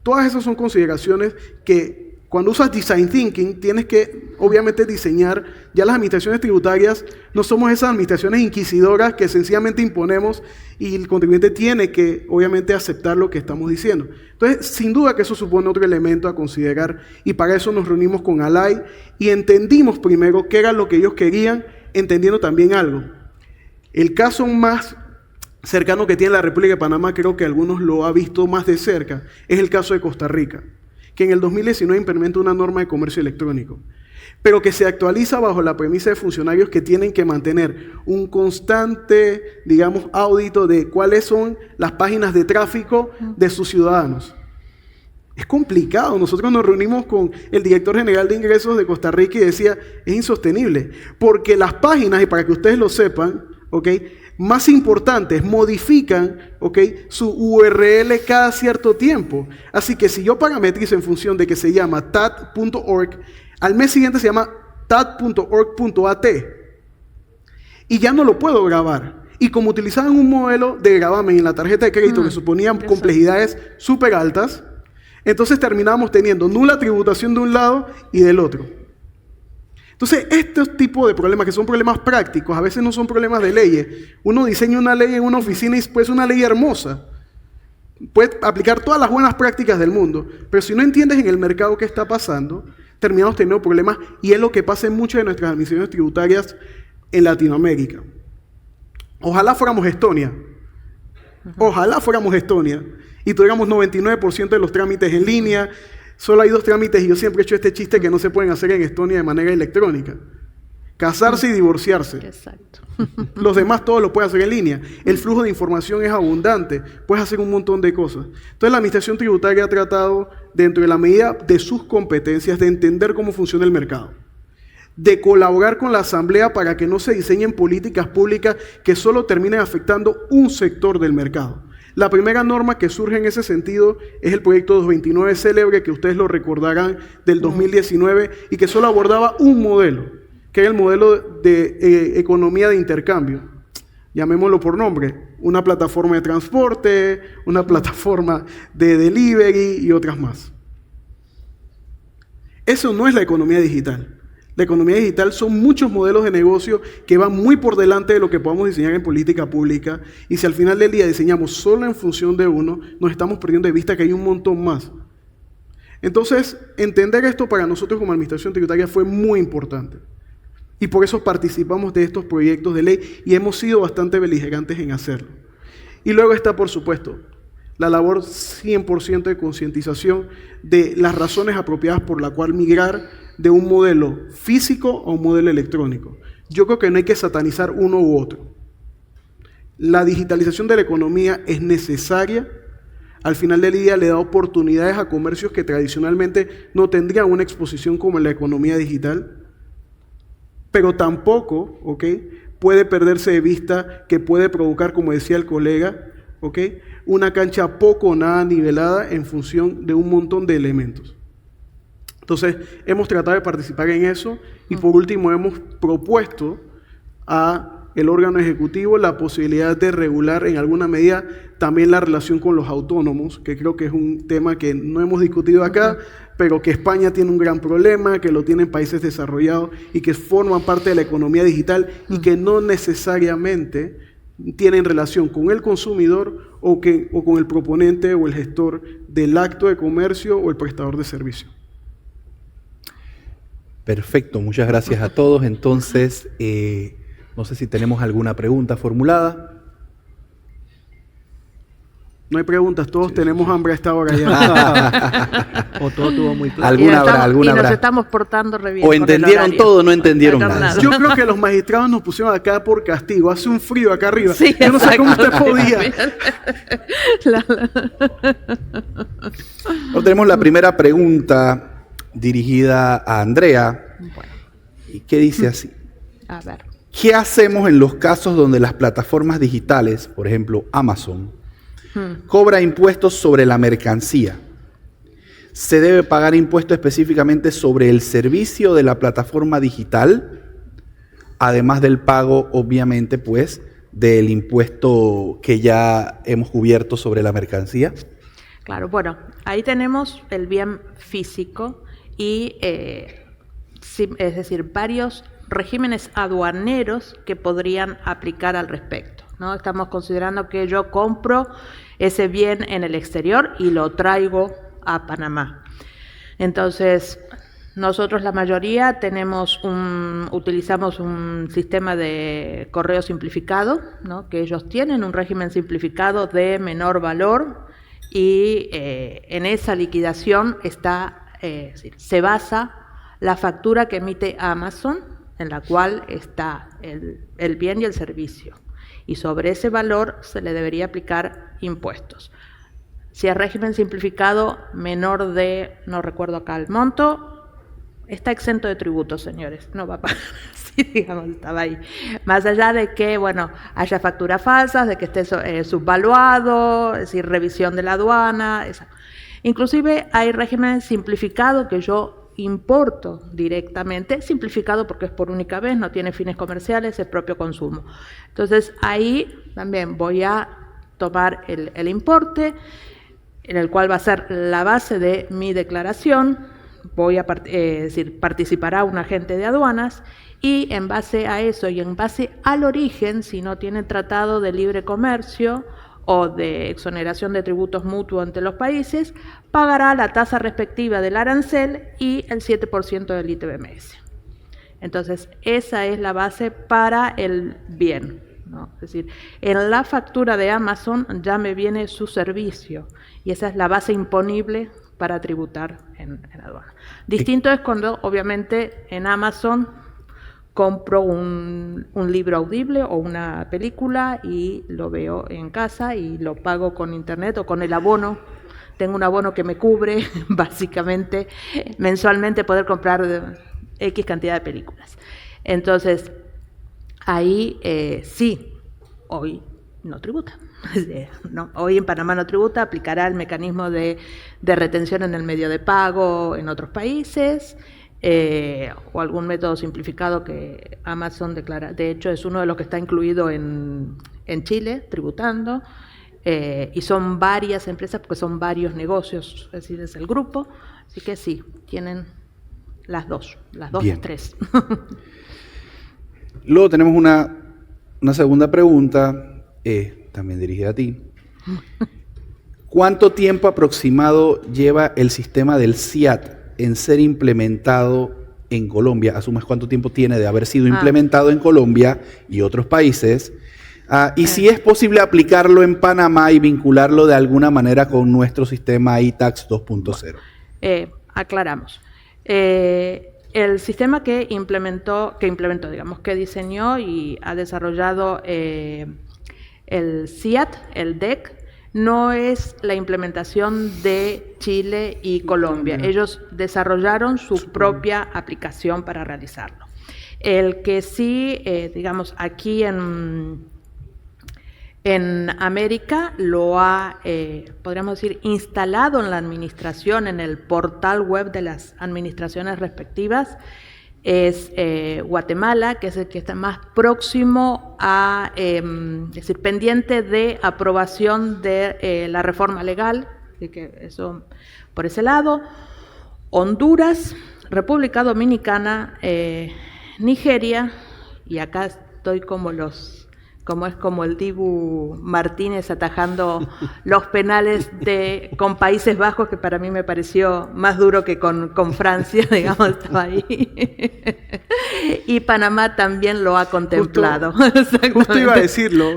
D: Todas esas son consideraciones que cuando usas Design Thinking tienes que obviamente diseñar. Ya las administraciones tributarias no somos esas administraciones inquisidoras que sencillamente imponemos y el contribuyente tiene que obviamente aceptar lo que estamos diciendo. Entonces, sin duda que eso supone otro elemento a considerar y para eso nos reunimos con Alay y entendimos primero qué era lo que ellos querían, entendiendo también algo. El caso más cercano que tiene la República de Panamá, creo que algunos lo han visto más de cerca, es el caso de Costa Rica, que en el 2019 implementa una norma de comercio electrónico, pero que se actualiza bajo la premisa de funcionarios que tienen que mantener un constante, digamos, audito de cuáles son las páginas de tráfico de sus ciudadanos. Es complicado. Nosotros nos reunimos con el director general de ingresos de Costa Rica y decía, es insostenible, porque las páginas, y para que ustedes lo sepan, ¿ok?, más importantes modifican, ¿ok?, su URL cada cierto tiempo. Así que si yo parametrizo en función de que se llama tat.org, al mes siguiente se llama tat.org.at y ya no lo puedo grabar. Y como utilizaban un modelo de gravamen en la tarjeta de crédito que suponían complejidades súper altas, entonces terminábamos teniendo nula tributación de un lado y del otro. Entonces, estos tipos de problemas, que son problemas prácticos, a veces no son problemas de leyes. Uno diseña una ley en una oficina y pues es una ley hermosa. Puedes aplicar todas las buenas prácticas del mundo, pero si no entiendes en el mercado qué está pasando, terminamos teniendo problemas y es lo que pasa en muchas de nuestras administraciones tributarias en Latinoamérica. Ojalá fuéramos Estonia. Ojalá fuéramos Estonia y tuviéramos 99% de los trámites en línea. Solo hay 2 trámites y yo siempre he hecho este chiste que no se pueden hacer en Estonia de manera electrónica. Casarse y divorciarse.
C: Exacto.
D: Los demás todos lo pueden hacer en línea. El flujo de información es abundante. Puedes hacer un montón de cosas. Entonces la Administración Tributaria ha tratado, dentro de la medida de sus competencias, de entender cómo funciona el mercado. De colaborar con la Asamblea para que no se diseñen políticas públicas que solo terminen afectando un sector del mercado. La primera norma que surge en ese sentido es el proyecto 229 célebre, que ustedes lo recordarán, del 2019, y que solo abordaba un modelo, que era el modelo de economía de intercambio. Llamémoslo por nombre, una plataforma de transporte, una plataforma de delivery y otras más. Eso no es la economía digital. La economía digital son muchos modelos de negocio que van muy por delante de lo que podamos diseñar en política pública, y si al final del día diseñamos solo en función de uno, nos estamos perdiendo de vista que hay un montón más. Entonces, entender esto para nosotros como Administración Tributaria fue muy importante. Y por eso participamos de estos proyectos de ley y hemos sido bastante beligerantes en hacerlo. Y luego está, por supuesto, la labor 100% de concientización de las razones apropiadas por la cual migrar de un modelo físico a un modelo electrónico. Yo creo que no hay que satanizar uno u otro. La digitalización de la economía es necesaria. Al final del día le da oportunidades a comercios que tradicionalmente no tendrían una exposición como en la economía digital. Pero tampoco, ¿ok?, puede perderse de vista que puede provocar, como decía el colega, ¿ok?, una cancha poco o nada nivelada en función de un montón de elementos. Entonces, hemos tratado de participar en eso y por último hemos propuesto a el órgano ejecutivo la posibilidad de regular en alguna medida también la relación con los autónomos, que creo que es un tema que no hemos discutido acá, pero que España tiene un gran problema, que lo tienen países desarrollados y que forman parte de la economía digital y que no necesariamente tienen relación con el consumidor o con el proponente o el gestor del acto de comercio o el prestador de servicio.
A: Perfecto, muchas gracias a todos. Entonces, no sé si tenemos alguna pregunta formulada.
D: No hay preguntas, todos tenemos hambre a esta hora ya.
B: O todo estuvo muy claro.
A: Alguna habrá, alguna
C: y nos
A: habrá.
C: estamos portando re bien
A: O
C: con el
A: entendieron
C: horario.
A: todo o no entendieron nada.
D: Yo creo que los magistrados nos pusieron acá por castigo. Hace un frío acá arriba.
C: Sí,
D: Yo no sé cómo usted
C: exacto.
D: podía.
A: Ahora tenemos la primera pregunta dirigida a Andrea,
C: Bueno,
A: y que dice así.
C: a ver.
A: ¿Qué hacemos en los casos donde las plataformas digitales, por ejemplo Amazon, cobra impuestos sobre la mercancía? ¿Se debe pagar impuesto específicamente sobre el servicio de la plataforma digital? Además del pago, obviamente, pues, del impuesto que ya hemos cubierto sobre la mercancía.
C: Claro, bueno, ahí tenemos el bien físico y, es decir, varios regímenes aduaneros que podrían aplicar al respecto, ¿no? Estamos considerando que yo compro ese bien en el exterior y lo traigo a Panamá. Entonces, nosotros la mayoría utilizamos un sistema de correo simplificado, ¿no? Que ellos tienen un régimen simplificado de menor valor y en esa liquidación se basa la factura que emite Amazon, en la cual está el bien y el servicio. Y sobre ese valor se le debería aplicar impuestos. Si es régimen simplificado menor de, no recuerdo acá el monto, está exento de tributos, señores. No va a pagar. Sí, digamos, estaba ahí. Más allá de que, bueno, haya facturas falsas, de que esté subvaluado, es decir, revisión de la aduana. Inclusive hay régimen simplificado que yo importo directamente, simplificado porque es por única vez, no tiene fines comerciales, es propio consumo. Entonces ahí también voy a tomar el importe, en el cual va a ser la base de mi declaración, participará un agente de aduanas y en base a eso y en base al origen, si no tiene tratado de libre comercio o de exoneración de tributos mutuos entre los países, pagará la tasa respectiva del arancel y el 7% del ITBMS. Entonces, esa es la base para el bien, ¿no? Es decir, en la factura de Amazon ya me viene su servicio y esa es la base imponible para tributar en aduana. Distinto es cuando, obviamente, en Amazon compro un libro audible o una película y lo veo en casa y lo pago con internet o con el abono. Tengo un abono que me cubre, básicamente, mensualmente poder comprar X cantidad de películas. Entonces, ahí sí, hoy no tributa. No, hoy en Panamá no tributa, aplicará el mecanismo de retención en el medio de pago en otros países, o algún método simplificado que Amazon declara. De hecho, es uno de los que está incluido en Chile, tributando, y son varias empresas porque son varios negocios, es decir, es el grupo, así que sí, tienen las dos,
A: Bien.
C: tres.
A: Luego tenemos una segunda pregunta, también dirigida a ti. ¿Cuánto tiempo aproximado lleva el sistema del SIAT en ser implementado en Colombia? ¿Asumes cuánto tiempo tiene de haber sido implementado en Colombia y otros países? Y si es posible aplicarlo en Panamá y vincularlo de alguna manera con nuestro sistema iTax 2.0.
C: Aclaramos. El sistema que implementó, digamos, que diseñó y ha desarrollado el SIAT, el DEC, no es la implementación de Chile y Colombia. Ellos desarrollaron su propia aplicación para realizarlo. El que sí, digamos, aquí en América lo ha, podríamos decir, instalado en la administración, en el portal web de las administraciones respectivas, es Guatemala, que es el que está más próximo a, es decir, pendiente de aprobación de la reforma legal, así que eso por ese lado. Honduras, República Dominicana, Nigeria, y acá estoy como los como es como el Dibu Martínez atajando los penales con Países Bajos, que para mí me pareció más duro que con Francia, digamos, estaba ahí. Y Panamá también lo ha contemplado.
D: Justo iba a decirlo,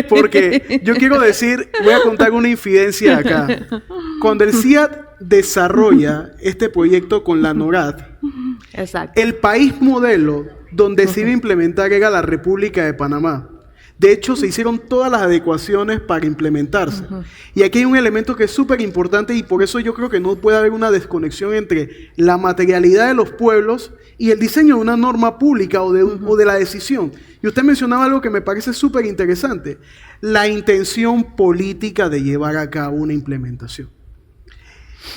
D: porque yo quiero decir, voy a contar una infidencia acá. Cuando el CIAT desarrolla este proyecto con la NORAD,
C: exacto,
D: el país modelo donde se iba a implementar era la República de Panamá. De hecho, se hicieron todas las adecuaciones para implementarse. Y aquí hay un elemento que es súper importante y por eso yo creo que no puede haber una desconexión entre la materialidad de los pueblos y el diseño de una norma pública o de la decisión. Y usted mencionaba algo que me parece súper interesante, la intención política de llevar a cabo una implementación.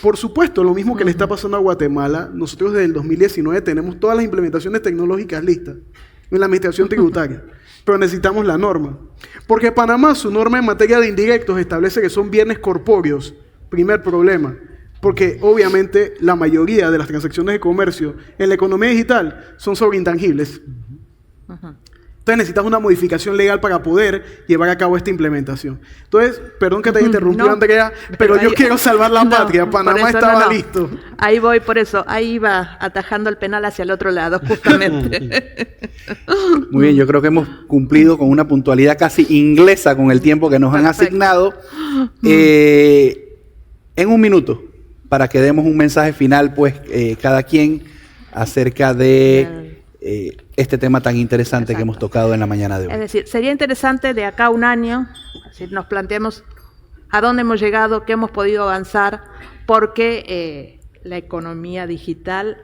D: Por supuesto, lo mismo que le está pasando a Guatemala, nosotros desde el 2019 tenemos todas las implementaciones tecnológicas listas en la administración tributaria. Pero necesitamos la norma. Porque Panamá, su norma en materia de indirectos establece que son bienes corpóreos. Primer problema. Porque obviamente la mayoría de las transacciones de comercio en la economía digital son sobre intangibles. Entonces necesitas una modificación legal para poder llevar a cabo esta implementación. Entonces, perdón que te interrumpió, Andrea, pero yo quiero salvar la patria. Panamá estaba listo.
C: Ahí voy, por eso. Ahí iba atajando el penal hacia el otro lado, justamente.
A: Muy bien, yo creo que hemos cumplido con una puntualidad casi inglesa con el tiempo que nos han asignado. En un minuto, para que demos un mensaje final, pues, cada quien acerca de este tema tan interesante que hemos tocado en la mañana de hoy.
C: Es decir, sería interesante de acá a un año, si nos planteamos a dónde hemos llegado, qué hemos podido avanzar, porque la economía digital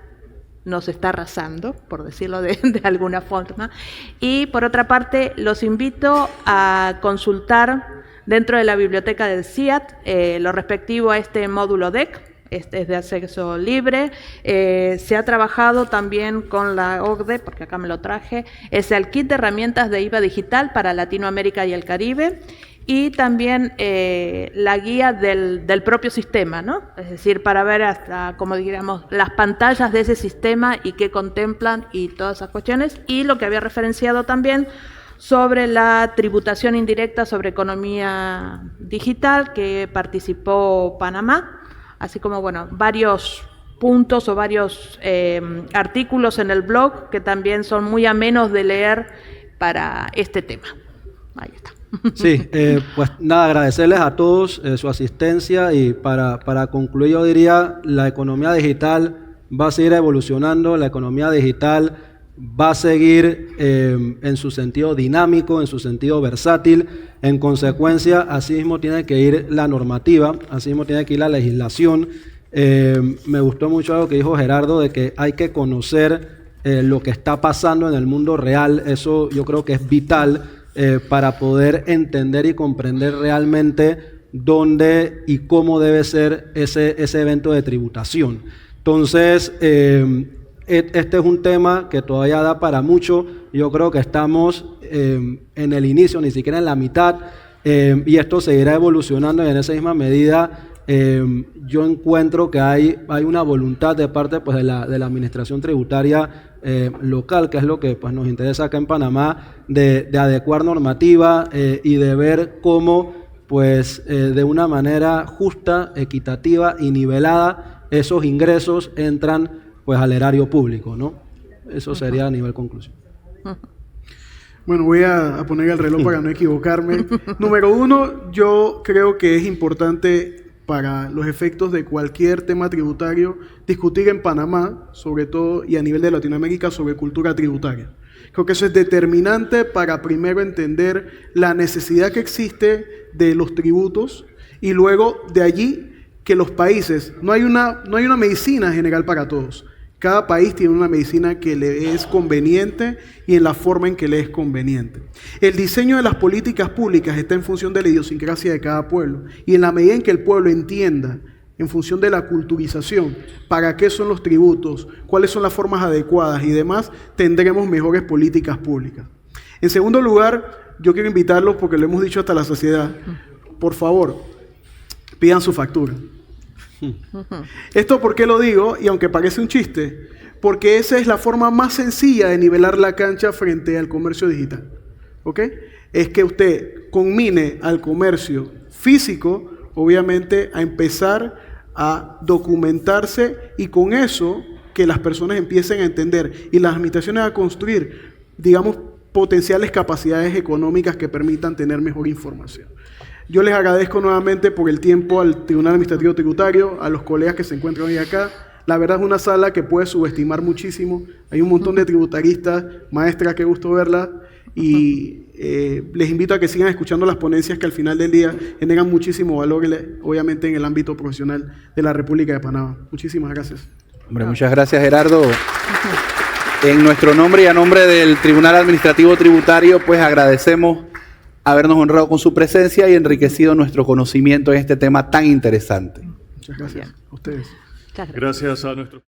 C: nos está arrasando, por decirlo de alguna forma. Y por otra parte, los invito a consultar dentro de la biblioteca del CIAT lo respectivo a este módulo DEC. Este es de acceso libre. Se ha trabajado también con la OCDE, porque acá me lo traje, es el kit de herramientas de IVA digital para Latinoamérica y el Caribe, y también la guía del propio sistema, ¿no? Es decir, para ver hasta, como digamos, las pantallas de ese sistema y qué contemplan y todas esas cuestiones, y lo que había referenciado también sobre la tributación indirecta sobre economía digital, que participó Panamá, así como, bueno, varios puntos o varios artículos en el blog que también son muy amenos de leer para este tema. Ahí está.
B: Sí, pues nada, agradecerles a todos su asistencia y para concluir yo diría, la economía digital va a seguir evolucionando, la economía digital va a seguir en su sentido dinámico, en su sentido versátil. En consecuencia, así mismo tiene que ir la normativa, así mismo tiene que ir la legislación. Me gustó mucho algo que dijo Gerardo, de que hay que conocer lo que está pasando en el mundo real. Eso yo creo que es vital para poder entender y comprender realmente dónde y cómo debe ser ese evento de tributación. Entonces, este es un tema que todavía da para mucho. Yo creo que estamos en el inicio, ni siquiera en la mitad, y esto seguirá evolucionando, y en esa misma medida yo encuentro que hay una voluntad de parte, pues, de la administración tributaria local, que es lo que, pues, nos interesa acá en Panamá, de adecuar normativa y de ver cómo, pues, de una manera justa, equitativa y nivelada, esos ingresos entran, pues, al erario público, ¿no? Eso sería a nivel conclusión.
D: Bueno, voy a poner el reloj para no equivocarme. Número uno, yo creo que es importante para los efectos de cualquier tema tributario discutir en Panamá, sobre todo, y a nivel de Latinoamérica, sobre cultura tributaria. Creo que eso es determinante para primero entender la necesidad que existe de los tributos y luego de allí que los países, no hay una medicina general para todos. Cada país tiene una medicina que le es conveniente y en la forma en que le es conveniente. El diseño de las políticas públicas está en función de la idiosincrasia de cada pueblo. Y en la medida en que el pueblo entienda, en función de la culturización, para qué son los tributos, cuáles son las formas adecuadas y demás, tendremos mejores políticas públicas. En segundo lugar, yo quiero invitarlos, porque lo hemos dicho hasta la saciedad, por favor, pidan su factura. Esto, ¿por qué lo digo? Y aunque parece un chiste, porque esa es la forma más sencilla de nivelar la cancha frente al comercio digital. ¿Ok? es que usted conmine al comercio físico, obviamente, a empezar a documentarse y con eso que las personas empiecen a entender y las administraciones a construir, digamos, potenciales capacidades económicas que permitan tener mejor información. Yo les agradezco nuevamente por el tiempo al Tribunal Administrativo Tributario, a los colegas que se encuentran hoy acá. La verdad es una sala que puede subestimar muchísimo. Hay un montón de tributaristas, maestra, qué gusto verla. Y les invito a que sigan escuchando las ponencias que al final del día generan muchísimo valor, obviamente, en el ámbito profesional de la República de Panamá. Muchísimas gracias.
A: Hombre, muchas gracias, Gerardo. En nuestro nombre y a nombre del Tribunal Administrativo Tributario, pues agradecemos habernos honrado con su presencia y enriquecido nuestro conocimiento en este tema tan interesante.
D: Muchas gracias a ustedes.
C: Muchas gracias.
E: Gracias a nuestro